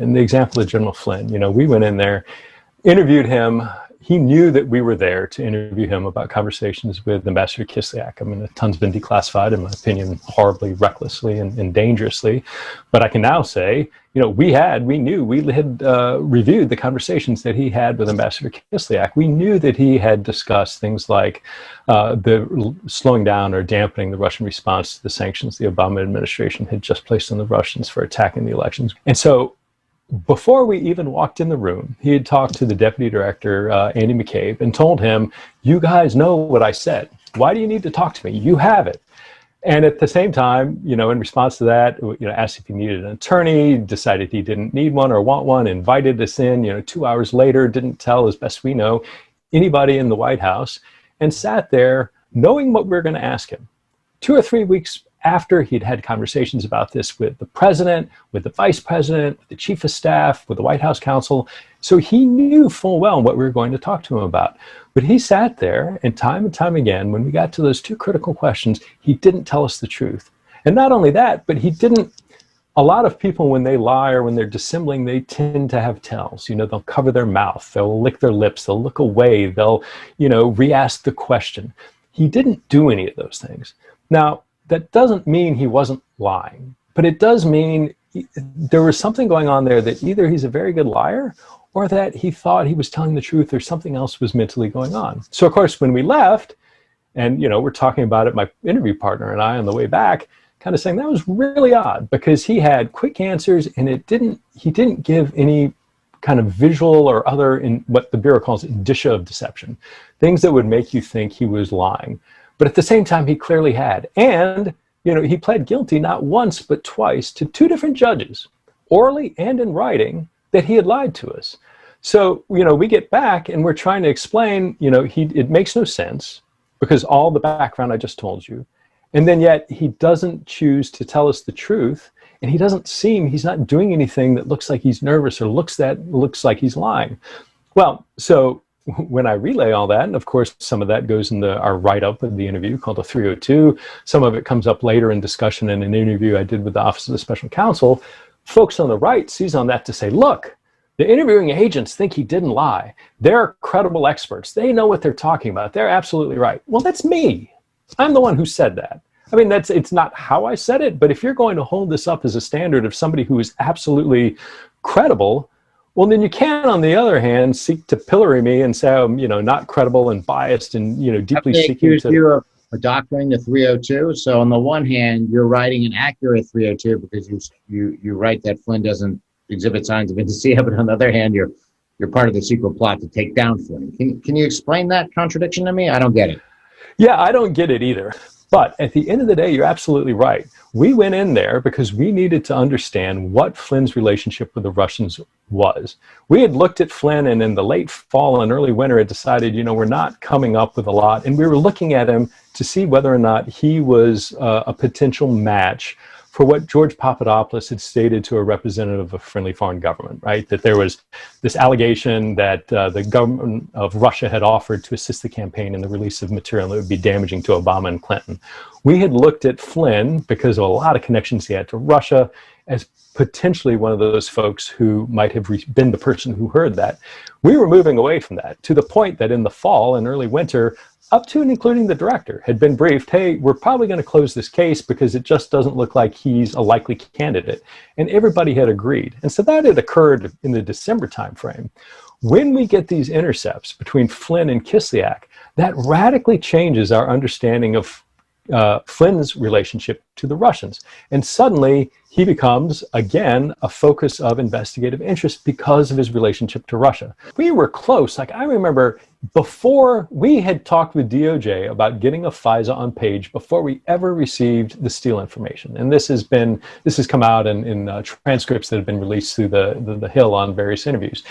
In the example of General Flynn, we went in there, interviewed him. He knew that we were there to interview him about conversations with Ambassador Kislyak. I mean, a ton's been declassified, in my opinion, horribly, recklessly, and dangerously. But I can now say, we had reviewed the conversations that he had with Ambassador Kislyak. We knew that he had discussed things like the slowing down or dampening the Russian response to the sanctions the Obama administration had just placed on the Russians for attacking the elections. And so, before we even walked in the room, he had talked to the deputy director, Andy McCabe, and told him, you guys know what I said. Why do you need to talk to me? You have it. And at the same time, in response to that, asked if he needed an attorney, decided he didn't need one or want one, invited us in, 2 hours later, didn't tell, as best we know, anybody in the White House, and sat there knowing what we were going to ask him. 2 or 3 weeks after he'd had conversations about this with the president, with the vice president, with the chief of staff, with the White House counsel. So he knew full well what we were going to talk to him about. But he sat there, and time again, when we got to those two critical questions, he didn't tell us the truth. And not only that, but he didn't. A lot of people, when they lie or when they're dissembling, they tend to have tells. They'll cover their mouth, they'll lick their lips, they'll look away, they'll, re-ask the question. He didn't do any of those things. Now, that doesn't mean he wasn't lying, but it does mean there was something going on there that either he's a very good liar or that he thought he was telling the truth or something else was mentally going on. So, of course, when we left, and, we're talking about it, my interview partner and I on the way back, kind of saying that was really odd because he had quick answers and he didn't give any kind of visual or other, in what the Bureau calls indicia of deception, things that would make you think he was lying. But at the same time, he clearly had. And, he pled guilty not once, but twice to 2 different judges, orally and in writing, that he had lied to us. So, we get back and we're trying to explain, it makes no sense because all the background I just told you. And then yet he doesn't choose to tell us the truth. And he's not doing anything that looks like he's nervous or looks like he's lying. Well, so when I relay all that, and of course some of that goes in our write-up of the interview called a 302, some of it comes up later in discussion in an interview I did with the Office of the Special Counsel, folks on the right seize on that to say, look, the interviewing agents think he didn't lie. They're credible experts. They know what they're talking about. They're absolutely right. Well, that's me. I'm the one who said that. I mean, it's not how I said it, but if you're going to hold this up as a standard of somebody who is absolutely credible, well, then you can, on the other hand, seek to pillory me and say I'm, not credible and biased and, deeply seeking to... accuse you of doctoring the 302. So on the one hand, you're writing an accurate 302 because you write that Flynn doesn't exhibit signs of indicia, but on the other hand, you're part of the secret plot to take down Flynn. Can you explain that contradiction to me? I don't get it. Yeah, I don't get it either. But at the end of the day, you're absolutely right. We went in there because we needed to understand what Flynn's relationship with the Russians was. We had looked at Flynn and in the late fall and early winter had decided, we're not coming up with a lot. And we were looking at him to see whether or not he was a potential match for what George Papadopoulos had stated to a representative of a friendly foreign government, right? That there was this allegation that the government of Russia had offered to assist the campaign in the release of material that would be damaging to Obama and Clinton. We had looked at Flynn, because of a lot of connections he had to Russia, as potentially one of those folks who might have been the person who heard that. We were moving away from that to the point that in the fall and early winter, up to and including the director, had been briefed, hey, we're probably going to close this case because it just doesn't look like he's a likely candidate. And everybody had agreed. And so that had occurred in the December timeframe. When we get these intercepts between Flynn and Kislyak, that radically changes our understanding of Flynn's relationship to the Russians. And suddenly he becomes, again, a focus of investigative interest because of his relationship to Russia. We were close. Like, I remember before we had talked with DOJ about getting a FISA on page before we ever received the Steele information. And this has come out in transcripts that have been released through the Hill on various interviews.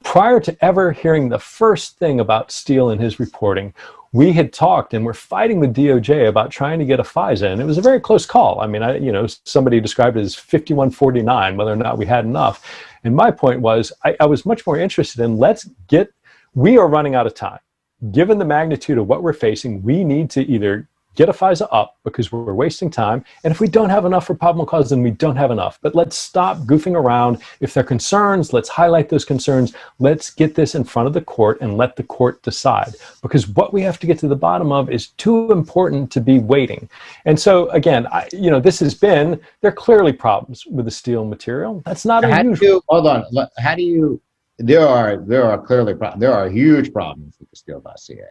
Prior to ever hearing the first thing about Steele and his reporting, we had talked and we're fighting with DOJ about trying to get a FISA, and it was a very close call. I mean, somebody described it as 51-49, whether or not we had enough. And my point was, I was much more interested in we are running out of time. Given the magnitude of what we're facing, we need to either get a FISA up because we're wasting time. And if we don't have enough for probable cause, then we don't have enough. But let's stop goofing around. If there are concerns, let's highlight those concerns. Let's get this in front of the court and let the court decide. Because what we have to get to the bottom of is too important to be waiting. And so, again, this has been, there are clearly problems with the steel material. That's not unusual. Hold on. How do you, there are clearly, there are huge problems with the steel dossier.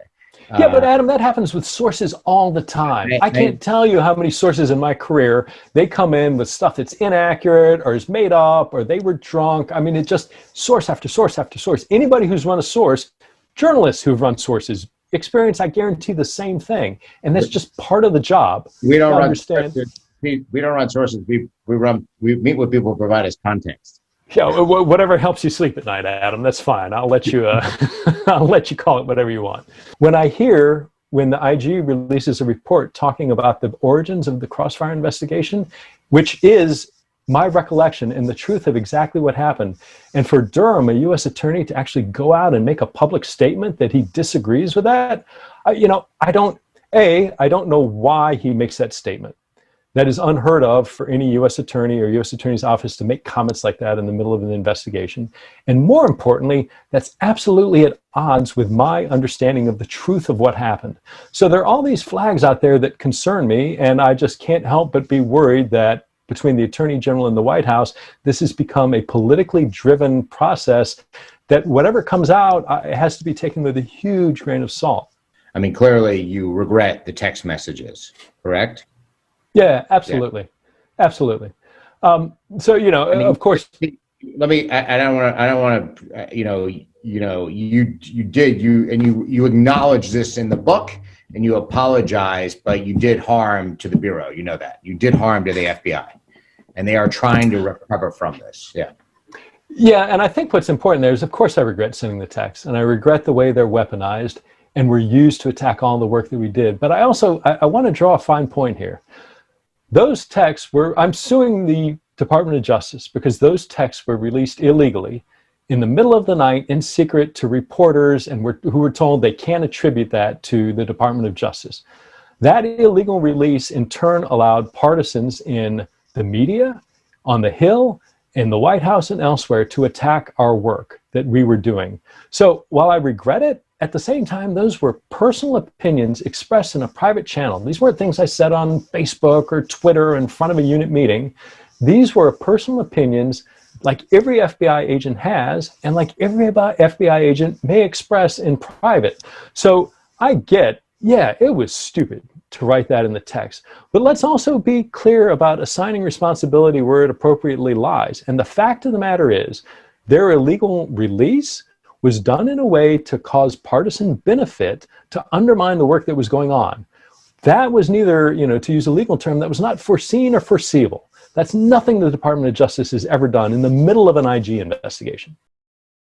Yeah, but Adam, that happens with sources all the time. I can't tell you how many sources in my career, they come in with stuff that's inaccurate or is made up or they were drunk. I mean, it just source after source after source. Anybody who's run a source, journalists who've run sources, experience, I guarantee, the same thing. And that's just part of the job. We don't run sources. We don't run sources. We meet with people who provide us context. Yeah, whatever helps you sleep at night, Adam, that's fine. I'll let you I'll let you call it whatever you want. When the IG releases a report talking about the origins of the Crossfire investigation, which is my recollection and the truth of exactly what happened, and for Durham, a U.S. attorney, to actually go out and make a public statement that he disagrees with that, I don't know why he makes that statement. That is unheard of for any U.S. attorney or U.S. attorney's office to make comments like that in the middle of an investigation. And more importantly, that's absolutely at odds with my understanding of the truth of what happened. So there are all these flags out there that concern me, and I just can't help but be worried that between the Attorney General and the White House, this has become a politically driven process that whatever comes out, it has to be taken with a huge grain of salt. I mean, clearly you regret the text messages, correct? Yeah, absolutely. Yeah. Absolutely. So, of course. Let me, I don't want to, you acknowledge this in the book and you apologize, but you did harm to the Bureau. You know that. You did harm to the FBI and they are trying to recover from this. Yeah. Yeah, and I think what's important there is, of course, I regret sending the texts and I regret the way they're weaponized and were used to attack all the work that we did. But I want to draw a fine point here. Those texts I'm suing the Department of Justice because those texts were released illegally in the middle of the night in secret to reporters and who were told they can't attribute that to the Department of Justice. That illegal release in turn allowed partisans in the media, on the Hill, in the White House and elsewhere to attack our work that we were doing. So while I regret it, at the same time, those were personal opinions expressed in a private channel. These weren't things I said on Facebook or Twitter in front of a unit meeting. These were personal opinions like every FBI agent has and like every FBI agent may express in private. So I get, yeah, it was stupid to write that in the text. But let's also be clear about assigning responsibility where it appropriately lies. And the fact of the matter is, their illegal release was done in a way to cause partisan benefit to undermine the work that was going on. That was neither, to use a legal term, that was not foreseen or foreseeable. That's nothing the Department of Justice has ever done in the middle of an IG investigation.